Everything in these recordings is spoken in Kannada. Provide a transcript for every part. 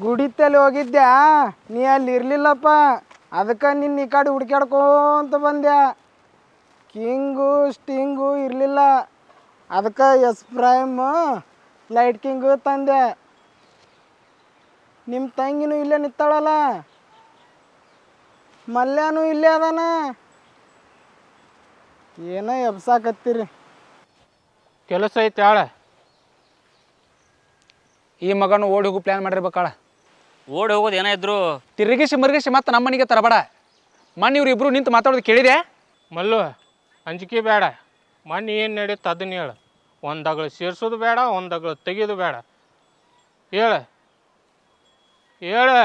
ಗುಡಿತಲ್ಲಿ ಹೋಗಿದ್ದ್ಯಾ ನೀ ಅಲ್ಲಿ ಇರಲಿಲ್ಲಪ್ಪ, ಅದಕ್ಕೆ ನಿನ್ನ ಈ ಕಡೆ ಹುಡ್ಕ್ಯಾಡ್ಕೊಂತ ಬಂದ್ಯಾ. ಕಿಂಗು ಸ್ಟಿಂಗು ಇರಲಿಲ್ಲ, ಅದಕ್ಕೆ ಎಸ್ ಪ್ರೈಮ್ ಲೈಟ್ ಕಿಂಗು ತಂದೆ. ನಿಮ್ಮ ತಂಗಿನೂ ಇಲ್ಲೇ ನಿಂತಾಳಲ್ಲ, ಮಲ್ಯಾನೂ ಇಲ್ಲೇ ಅದಾನ. ಏನೋ ಎಬ್ಸಾಕತ್ತೀರಿ. ಕೆಲಸ ಐತೆ ಆಳ. ಈ ಮಗನು ಓಡಿ ಹೋಗು ಪ್ಲ್ಯಾನ್ ಮಾಡಿರ್ಬೇಕಾಳ. ಓಡಿ ಹೋಗೋದು ಏನೋ ಇದ್ರು ತಿರುಗಿಸಿ ಮರುಗಿಸಿ ಮತ್ತೆ ನಮ್ಮ ಮನೆಗೆ ತರಬೇಡ. ಮಣ್ಣು ಇವ್ರು ಇಬ್ರು ನಿಂತು ಮಾತಾಡೋದು ಕೇಳಿದೆ. ಮಲ್ಲು ಅಂಜಿಕೆ ಬೇಡ. ಮಣ್ಣು ಏನು ನಡೀತು ಅದನ್ನ ಹೇಳು. ಒಂದಗಳು ಸೇರ್ಸೋದು ಬೇಡ, ಒಂದಗಳು ತೆಗೆಯೋದು ಬೇಡ. ಹೇಳು ಹೇಳು.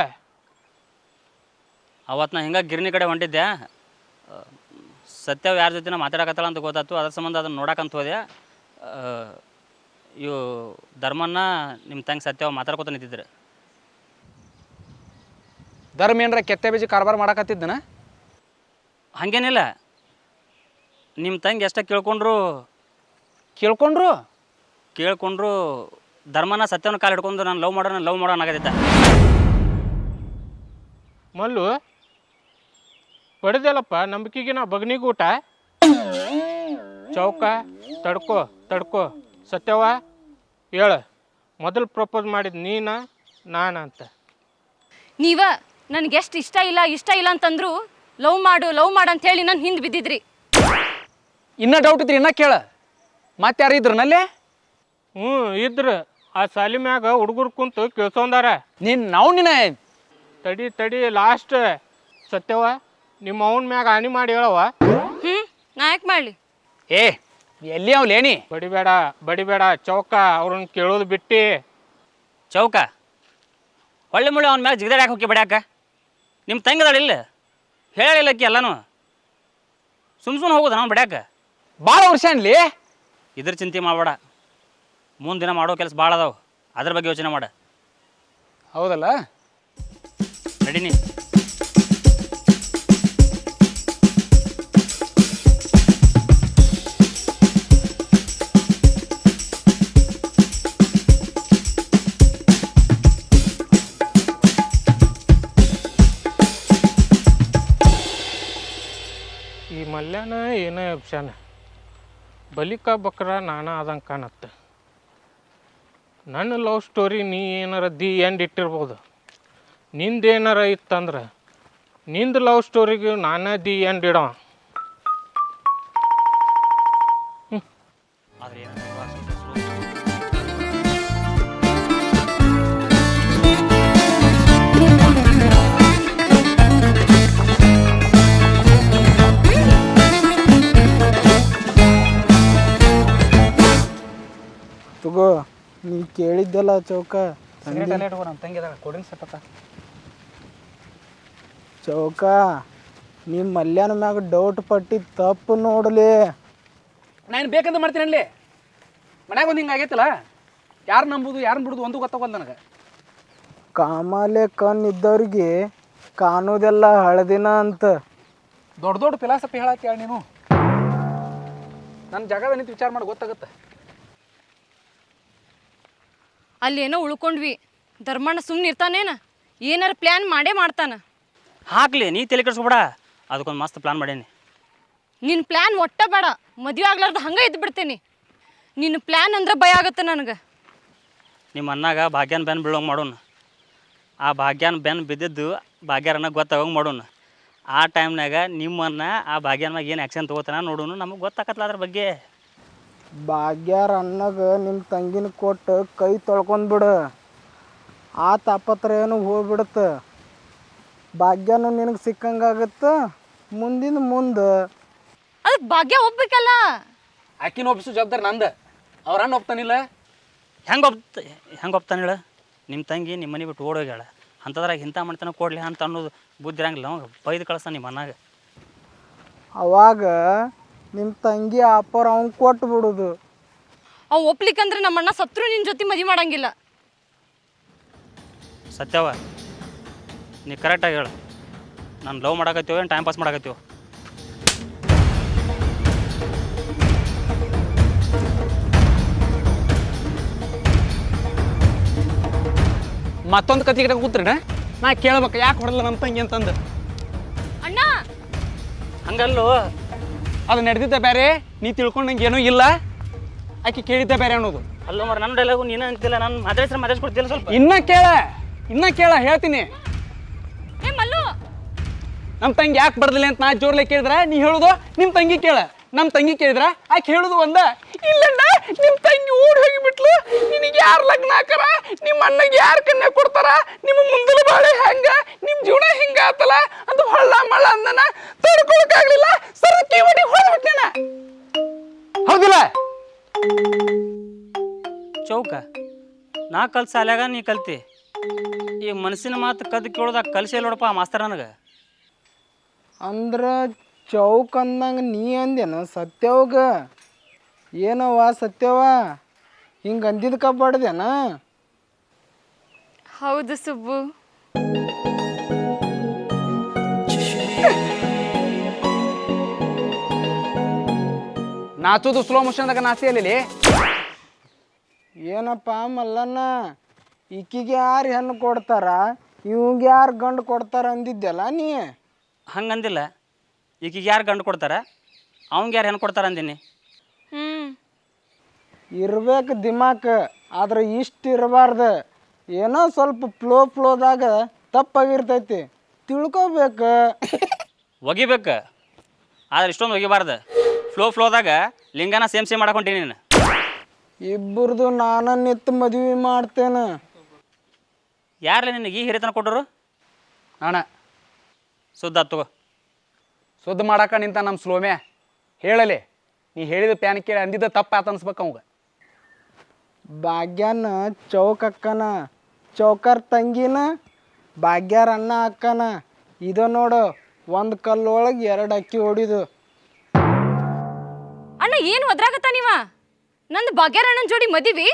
ಅವತ್ತು ನಾ ಹಿಂಗೆ ಗಿರಣಿ ಕಡೆ ಹೊಂಟಿದ್ದೆ. ಸತ್ಯವ್ ಯಾರ ಜೊತೆ ಮಾತಾಡಕತ್ತಾಳ ಅಂತ ಗೊತ್ತಾಯ್ತು. ಅದ್ರ ಸಂಬಂಧ ಅದನ್ನು ನೋಡಕ್ಕಂತ ಹೋದೆ. ಇವು ಧರ್ಮನ್ನ ನಿಮ್ಮ ತಂಗಿ ಸತ್ಯವ್ ಮಾತಾಡ್ಕೊತ ನಿಂತಿದ್ರು. ಧರ್ಮ ಏನರ ಕೆತ್ತೆ ಬೀಜ ಕಾರ್ಬಾರ್ ಮಾಡಕತ್ತಿದ್ದನ? ಹಾಗೇನಿಲ್ಲ, ನಿಮ್ಮ ತಂಗಿ ಎಷ್ಟ ಕೇಳ್ಕೊಂಡ್ರು ಧರ್ಮನ ಸತ್ಯವನ್ನ ಕಾಲು ಹಿಡ್ಕೊಂಡು ನಾನು ಲವ್ ಮಾಡೋಣ ಆಗದಿದ್ದ. ಮಲ್ಲು ಹೊಡೆದಲ್ಲಪ್ಪ ನಂಬಿಕೆಗೆ ನಾ ಬಗ್ನಿಗೆ ಊಟ. ಚೌಕ ತಡ್ಕೋ ಸತ್ಯವ ಹೇಳು. ಮೊದಲು ಪ್ರಪೋಸ್ ಮಾಡಿದ ನಾನ ಅಂತ. ನೀವ ನನಗೆ ಎಷ್ಟು ಇಷ್ಟ ಇಲ್ಲ ಅಂತಂದ್ರು ಲವ್ ಮಾಡು ಅಂತ ಹೇಳಿ ನಾನು ಹಿಂದೆ ಬಿದ್ದಿದ್ರಿ. ಇನ್ನೂ ಡೌಟ್ ಇದ್ರಿ ಇನ್ನೂ ಕೇಳ. ಮತ್ತೆ ಯಾರು ಇದ್ರು ನಲ್ಲೇ? ಇದ್ರು. ಆ ಸಾಲಿ ಮ್ಯಾಗ ಹುಡುಗರು ಕುಂತು ಕೇಳ್ಸೊಂದಾರ. ನಿನ್ನ ತಡಿ ಲಾಸ್ಟ್ ಸತ್ಯವ ನಿಮ್ಮ ಅವನ ಮ್ಯಾಗ ಹಾನಿ ಮಾಡಿ ಹೇಳವ. ನಾ ಯಾಕೆ ಮಾಡಲಿ? ಏ ಎಲ್ಲಿ ಅವ್ಲೇನಿ? ಬಡಿಬೇಡ ಚೌಕ. ಅವ್ರನ್ನ ಕೇಳೋದು ಬಿಟ್ಟು ಚೌಕ ಹೊಳ್ಳೆ ಮುಳ್ಳೆ ಅವ್ನ ಮ್ಯಾಗ ಜಿಗದಾಡಿ ಯಾಕೆ ಹೋಗಿ ಬಡ್ಯಾಕ? ನಿಮ್ಮ ತಂಗಿದಾಳಿಲ್ಲ ಹೇಳಿಲ್ಲಕ್ಕಿ ಎಲ್ಲನೂ ಸುಮ್ಮನೆ ಹೋಗೋದು ನಾವು ಬಡ್ಯಾಕ. ಭಾಳ ವರ್ಷ ಅನ್ಲಿ. ಇದ್ರ ಚಿಂತೆ ಮಾಡಬೇಡ. ಮುಂದಿನ ಮಾಡೋ ಕೆಲಸ ಭಾಳ ಅದಾವ, ಅದ್ರ ಬಗ್ಗೆ ಯೋಚನೆ ಮಾಡ. ಹೌದಲ್ಲ? ನಡೀನಿ. ಈ ಮಲ್ಯಾನ ಏನೋ ಅಪ್ಸಾನ ಬಲಿಕ ಬಕ್ರ ನಾನಾ ಆದಂಗೆ ಕಾಣತ್ತೆ. ನನ್ನ ಲವ್ ಸ್ಟೋರಿ ನೀ ಏನಾರ ದಿ ಎಂಡ್ ಇಟ್ಟಿರ್ಬೋದು. ನಿಂದೇನಾರ ಇತ್ತಂದ್ರೆ ನಿಂದು ಲವ್ ಸ್ಟೋರಿಗೆ ನಾನೇ ದಿ ಎಂಡ್ ಇಡೋ. ತಗೋ ನೀ ಕೇಳಿದ್ದಲ್ಲ ಚೌಕ. ನಮ್ಮ ತಂಗಿ ಕೊಡ್ರಿ ಸತ್ತ ಚೌಕ, ನಿಮ್ಮ ಮಲ್ಯಾನ ಮ್ಯಾಗ ಡೌಟ್ ಪಟ್ಟಿದ್ದು ತಪ್ಪು ನೋಡಲಿ. ನಾನು ಬೇಕಂತ ಮಾಡ್ತೀನಿ ಅಲ್ಲಿ. ಮನ್ಯಾಗ ಒಂದು ಹಿಂಗೆ ಆಗೈತಲ್ಲ, ಯಾರು ನಂಬುದು ಯಾರನ್ನ ಬಿಡುದು ಒಂದು ಗೊತ್ತಾಗಲ್ಲ ನನಗೆ. ಕಾಮಾಲೆ ಕಣ್ಣಿದ್ದವ್ರಿಗೆ ಕಾಣೋದೆಲ್ಲ ಹಳದಿನ ಅಂತ ದೊಡ್ಡ ಫಿಲಾಸಫಿ ಹೇಳಕ್ಕೆ ನೀನು. ನನ್ನ ಜಾಗದ ನಿಂತು ವಿಚಾರ ಮಾಡಿ ಗೊತ್ತಾಗುತ್ತೆ. ಅಲ್ಲಿ ಏನೋ ಉಳ್ಕೊಂಡ್ವಿ. ಧರ್ಮಣ್ಣ ಸುಮ್ಮನೆ ಇರ್ತಾನೇನ? ಏನಾರು ಪ್ಲ್ಯಾನ್ ಮಾಡೇ ಮಾಡ್ತಾನ. ಹಾಕ್ಲಿ, ನೀ ತಲೆ ಕೆಡಿಸ್ಕೊಬೇಡ. ಅದಕ್ಕೊಂದು ಮಸ್ತ್ ಪ್ಲಾನ್ ಮಾಡೇನಿ. ನಿನ್ನ ಪ್ಲ್ಯಾನ್ ಒಟ್ಟ ಬೇಡ, ಮದುವೆ ಆಗ್ಲಾರ್ದು ಹಂಗೆ ಇದ್ದು ಬಿಡ್ತೇನೆ. ನಿನ್ನ ಪ್ಲ್ಯಾನ್ ಅಂದ್ರೆ ಭಯ ಆಗುತ್ತೆ ನನಗೆ. ನಿಮ್ಮ ಅನ್ನಾಗ ಭಾಗ್ಯನ ಬೆನ್ನು ಬೀಳೋಂಗೆ ಮಾಡೋಣ. ಆ ಭಾಗ್ಯನ ಬೆನ್ನು ಬಿದ್ದಿದ್ದು ಭಾಗ್ಯರನ್ನ ಗೊತ್ತಾಗೋಂಗೆ ಮಾಡೋಣ. ಆ ಟೈಮ್ನಾಗ ನಿಮ್ಮನ್ನ ಆ ಭಾಗ್ಯನ ಮ್ಯಾಗ ಏನು ಆ್ಯಕ್ಷನ್ ತೊಗೋತಾನ ನೋಡೋಣ. ನಮಗೆ ಗೊತ್ತಾಗತ್ತಲ್ಲ ಅದ್ರ ಬಗ್ಗೆ. ಭಾಗ್ಯಾರ ಅನ್ನಗ ನಿಮ್ಮ ತಂಗಿನ ಕೊಟ್ಟು ಕೈ ತೊಳ್ಕೊಂಡ್ಬಿಡು. ಆ ತಾಪತ್ರಯನು ಹೋಗ್ಬಿಡುತ್ತೆ. ಭಾಗ್ಯನೂ ನಿನಗೆ ಸಿಕ್ಕಂಗಾಗತ್ತೆ. ಮುಂದೆ ಅದಕ್ಕೆ ಭಾಗ್ಯ ಒಪ್ಬೇಕಲ್ಲ. ಆಕಿನ ಒಪ್ಪಿಸೋ ಜವಾಬ್ದಾರಿ ನಂದು. ಅವ್ರ ಅಣ್ಣ ಒಪ್ತಾನಿಲ್ಲ. ಹೆಂಗೆ ಒಪ್ತಾನೆ ಹೇಳ? ನಿಮ್ಮ ತಂಗಿ ನಿಮ್ಮ ಮನೆ ಬಿಟ್ಟು ಓಡೋಗ್ಯಾಳ. ಅಂಥದ್ರಾಗ ಇಂಥ ಮಾಡ್ತಾನೆ ಕೊಡಲಿ ಅಂತ ಅನ್ನೋದು ಬುದ್ಧಿ ಇರಂಗಿಲ್ಲ. ಅವಾಗ ಬೈದು ಕಳಿಸ್ತಾನೆ ನಿಮ್ಮ ಅನ್ನಾಗ. ಅವಾಗ ನಿಮ್ಮ ತಂಗಿ ಆಪರ್ ಅವ್ನು ಕೊಟ್ಟು ಬಿಡೋದು. ಅವ್ ಒಪ್ಲಿಕ್ಕಂದ್ರೆ ನಮ್ಮಣ್ಣ ಸತ್ರು ನಿನ್ನ ಜೊತೆ ಮದುವೆ ಮಾಡಂಗಿಲ್ಲ. ಸತ್ಯವ ನೀ ಕರೆಕ್ಟಾಗಿ ಹೇಳು. ನಾನು ಲವ್ ಮಾಡಕತ್ತೀವೋ ಏನು ಟೈಮ್ ಪಾಸ್ ಮಾಡಕತ್ತೀವೋ? ಮತ್ತೊಂದು ಕತಿ ಗಿಡ ಕೂತ್ರಿನ ನಾ ಕೇಳ್ಬೇಕು ಯಾಕೆ ಹೊಡಲ್ಲ ನಮ್ಮ ತಂಗಿ ಅಂತಂದು. ಅಣ್ಣ ಹಂಗಲ್ಲೋ, ಅದು ನಡೆದಿದ್ದ ಬೇರೆ, ನೀ ತಿಳ್ಕೊಂಡಂಗೆ ಏನೂ ಇಲ್ಲ, ಆಕೆ ಕೇಳಿದ್ದ ಬೇರೆ ಅನ್ನೋದು. ಅಲ್ಲೋ ಮರ ನನ್ನ ಡೈಲಾಗು ನೀನು ಅಂತಿಲ್ಲ, ನಾನು ಮಾತಾಡ್ಸ್ಕೊಡ್ತಿಲ್ಲ ಸ್ವಲ್ಪ. ಇನ್ನ ಕೇಳ ಹೇಳ್ತೀನಿ. ಏ ಮಲ್ಲು, ನಮ್ಮ ತಂಗಿ ಯಾಕೆ ಬರ್ದಿಲ್ಲ ಅಂತ ನಾ ಜೋರ್ಲೆ ಕೇಳಿದ್ರೆ ನೀ ಹೇಳುದು ನಿಮ್ಮ ತಂಗಿ ಕೇಳ. ನಮ್ಮ ತಂಗಿ ಕೇಳಿದ್ರ ಆಕೆ ಹೇಳುದು ಒಂದ, ಇಲ್ಲಣ್ಣ ನಿಮ್ಮ ತಂಗಿ ಓಡಿ ಹೋಗಿಬಿಟ್ಲು, ನಿನಗೆ ಯಾರು ಲಗ್ನ ಹಾಕಾರ, ನಿಮ್ಮ ಅಣ್ಣಗೆ ಯಾರು ಕನ್ಯಾ ಕೊಡ್ತಾರ, ನಿಮ್ಮ ಮುಂದಲ ಬಾಳೆ ಹೆಂಗ, ನಿಮ್ಮ ಜೀವನ ಹಿಂಗ ಆತಲ್ಲ ಅಂತ ಹೊಳ್ಳ ಮಳ್ಳ ಅಂದನ ತಡ್ಕೊಳಕ್ಕಾಗ್ಲಿಲ್ಲ, ಸರ್ಕಿ ಹೊಡಿ ಹೊಡೆದ್ಬಿಟ್ಟೇನ. ಹೌದಿಲ್ಲ? ಚೌಕ ನಾ ಕಲ್ತು ಸಾಲ್ಯಾಗ ನೀ ಕಲ್ತಿ, ಈ ಮನಸ್ಸಿನ ಮಾತು ಕದ್ದು ಕೇಳೋದಾಗ ಕಲ್ಸಿ ನೋಡಪ್ಪ ಮಾಸ್ತರ್ ನನಗೆ. ಅಂದ್ರೆ ಚೌಕ್ ಅಂದಂಗೆ ನೀ ಅಂದೇನು ಸತ್ಯವಾಗ? ಏನವ್ವ ಸತ್ಯವ, ಹಿಂಗೆ ಅಂದಿದ್ದು ಕಬ್ಬಾಡ್ದೇನ? ಹೌದು ಸುಬ್ಬು. ನಾಚೋದು ಸ್ಲೋ ಮೋಷನ್ದಾಗ ನಾಚಿ ಅಲ್ಲಿ. ಏನಪ್ಪ ಮಲ್ಲಣ್ಣ, ಈಕಿಗೆ ಯಾರು ಹೆಣ್ಣು ಕೊಡ್ತಾರ, ಇವಂಗೆ ಯಾರು ಗಂಡು ಕೊಡ್ತಾರ ಅಂದಿದ್ದೆಲ್ಲ ನೀ? ಹಂಗಂದಿಲ್ಲ, ಈಕಿಗೆ ಯಾರು ಗಂಡು ಕೊಡ್ತಾರ, ಅವಂಗೆ ಯಾರು ಹೆಣ್ಣು ಕೊಡ್ತಾರ ಅಂದೀನಿ. ಇರ್ಬೇಕು ದಿಮಾಕ್, ಆದ್ರೆ ಇಷ್ಟು ಇರಬಾರ್ದು. ಏನೋ ಸ್ವಲ್ಪ ಫ್ಲೋದಾಗ ತಪ್ಪಾಗಿರ್ತೈತಿ, ತಿಳ್ಕೊಬೇಕು. ಒಗಿಬೇಕು, ಆದ್ರೆ ಇಷ್ಟೊಂದು ಒಗಿಬಾರ್ದು. ಫ್ಲೋದಾಗ ಲಿಂಗನ ಸೇಮ್ ಮಾಡಕೊಂತೀನಿ ನೀನು. ಇಬ್ಬರದು ನಾನು ನಿತ್ತು ಮದುವೆ ಮಾಡ್ತೇನೆ. ಯಾರಲ್ಲ ನಿನಗೆ ಈ ಹಿರಿತನ ಕೊಟ್ಟರು? ನಾನ ಸುದ್ದ ತಗೋ. ಸುದ್ದ ಮಾಡಾಕ ನಿಂತ ನಮ್ಮ ಸ್ಲೋಮ್ಯಾ ಹೇಳಲಿ, ನೀ ಹೇಳಿದ ಪ್ಯಾನ್ ಕೇಳಿ ಅಂದಿದ್ದ ತಪ್ಪ ಆತ ಅನ್ಸ್ಬೇಕು ಅವಂಗ. ಭಾಗ್ಯನ ಚೌಕ್ ಅಕ್ಕನ, ಚೌಕರ್ ತಂಗಿನ ಭಾಗ್ಯಾರ ಅಣ್ಣ ಅಕ್ಕನ. ಇದು ನೋಡು, ಒಂದು ಕಲ್ಲೊಳಗೆ 2 ಅಕ್ಕಿ ಹೊಡಿದು. ಅಣ್ಣ ಏನು ಒದ್ರಾಗತ್ತ ನೀವ? ನಂದು ಭಾಗ್ಯರಣ್ಣನ ಜೋಡಿ ಮದಿವಿ?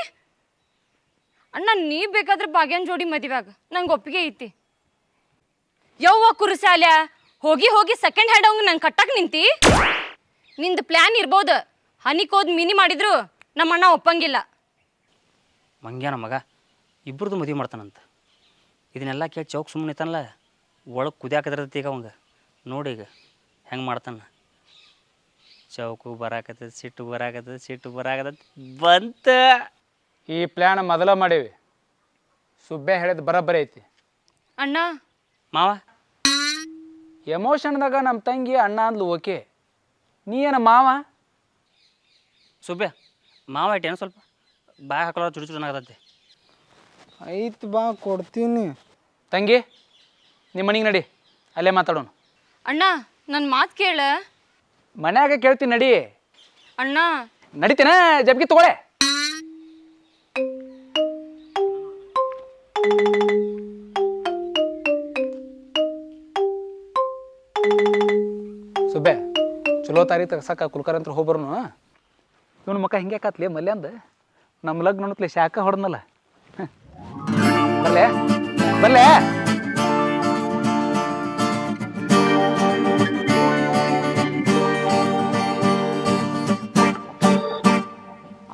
ಅಣ್ಣ ನೀ ಬೇಕಾದ್ರೆ ಭಾಗ್ಯನ ಜೋಡಿ ಮದಿವ್ಯಾಗ ನಂಗೆ ಒಪ್ಪಿಗೆ ಐತಿ. ಯವ್ವ ಕುರುಸಾಲ್ಯ, ಹೋಗಿ ಸೆಕೆಂಡ್ ಹ್ಯಾಂಡ್ ಅವಂಗ ನಂಗೆ ಕಟ್ಟಕ್ಕೆ ನಿಂತಿ? ನಿಂದು ಪ್ಲ್ಯಾನ್ ಇರ್ಬೋದು, ಹನಿಕೋದ್ ಮಿನಿ ಮಾಡಿದ್ರು ನಮ್ಮ ಅಣ್ಣ ಒಪ್ಪಂಗಿಲ್ಲ. ಮಂಗ್ಯಾನ ಮಗ ಇಬ್ಬರದು ಮದುವೆ ಮಾಡ್ತಾನಂತ. ಇದನ್ನೆಲ್ಲ ಕೇಳಿ ಚೌಕ್ ಸುಮ್ಮನೆ ಇತ್ತಾನಲ್ಲ, ಒಳಗೆ ಕುದಿಯಾಕದಿರ್ತೈತಿ ಈಗ ಅವಂಗ. ನೋಡಿ ಈಗ ಹೆಂಗೆ ಮಾಡ್ತಾನ. ಚೌಕು ಬರಾಕತ್ತದ, ಸಿಟ್ಟು ಬರಾಕತ್ತದ ಬಂತ. ಈ ಪ್ಲ್ಯಾನ್ ಮೊದಲ ಮಾಡೇವಿ, ಸುಬ್ಬೆ ಹೇಳಿದ ಬರಬ್ಬರಿ ಐತಿ. ಅಣ್ಣ ಮಾವ ಎಮೋಷನ್ದಾಗ ನಮ್ಮ ತಂಗಿ ಅಣ್ಣ ಅಂದ್ಲು ಓಕೆ, ನೀ ಏನ ಮಾವ? ಸುಬ್ಬೆ ಮಾವ ಇಟ್ಟೇನು ಸ್ವಲ್ಪ ಬಾಯ್ ಹಾಕೊಳ್ಳೋ ಚುಡುಚುಡನಾಗತ್ತೈತಿ. ಐತ್ ಬಾ ಕೊಡ್ತೀನಿ. ತಂಗಿ ನಿಮ್ಮ ಮನೆಗೆ ನಡಿ, ಅಲ್ಲೇ ಮಾತಾಡೋಣ. ಅಣ್ಣ ನನ್ನ ಮಾತು ಕೇಳ. ಮನ್ಯಾಗ ಕೇಳ್ತೀನಿ ನಡಿ. ಅಣ್ಣ ನಡಿತೇನ ಜಬ್ಗಿ ತಗೊಳೆ. ಸುಬ್ಬೆ ಚಲೋ ತಾರೀಕು ತಗ್ಸಕ್ಕ ಕುಲ್ಕರಂತ್ರ ಹೋಗ್ಬರ್ನು. ಇವನು ಮಕ್ಕ ಹಿಂಗೆ ಕಾತ್ಲಿ ಮಲ್ಯ ಅಂದ ನಮ್ಮ ಲಗ್ನ ನೋಡ್ತಲಿ ಶಾಖ ಹೊಡೆದ್ನಲ್ಲ. ಬಲ್ಲೆ ಬಲ್ಲೆ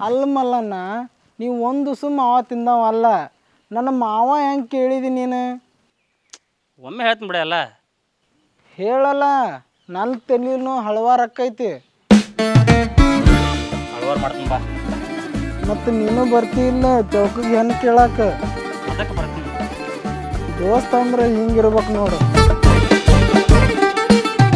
ಅಲ್ಲ ಮಲ್ಲಣ್ಣ, ನೀವು ಒಂದು ಸುಮ್ಮ ಮಾವ ತಿಂದವಲ್ಲ, ನನ್ನ ಮಾವ ಹೆಂಗೆ ಕೇಳಿದಿ ನೀನು? ಒಮ್ಮೆ ಹೇಳ್ತೀನಿ ಬಿಡ ಎಲ್ಲ. ಹೇಳಲ್ಲ, ನನ್ನ ತಲೆನೂ ಹಳವಾರು ಅಕ್ಕೈತಿ. ಹಳವಾರು ಮಾಡ್ತೀನಿ ಬಾ. ಮತ್ತು ನೀನು ಬರ್ತಿಲ್ಲ ಚೌಕಿಗೆ ಹೆಣ್ಣು ಕೇಳಕ್ಕೆ. ಅದಕ್ಕೆ ಬರ್ತೀನಿ. ದೋಸ್ತ ಅಂದ್ರೆ ಹಿಂಗಿರ್ಬೇಕು ನೋಡು.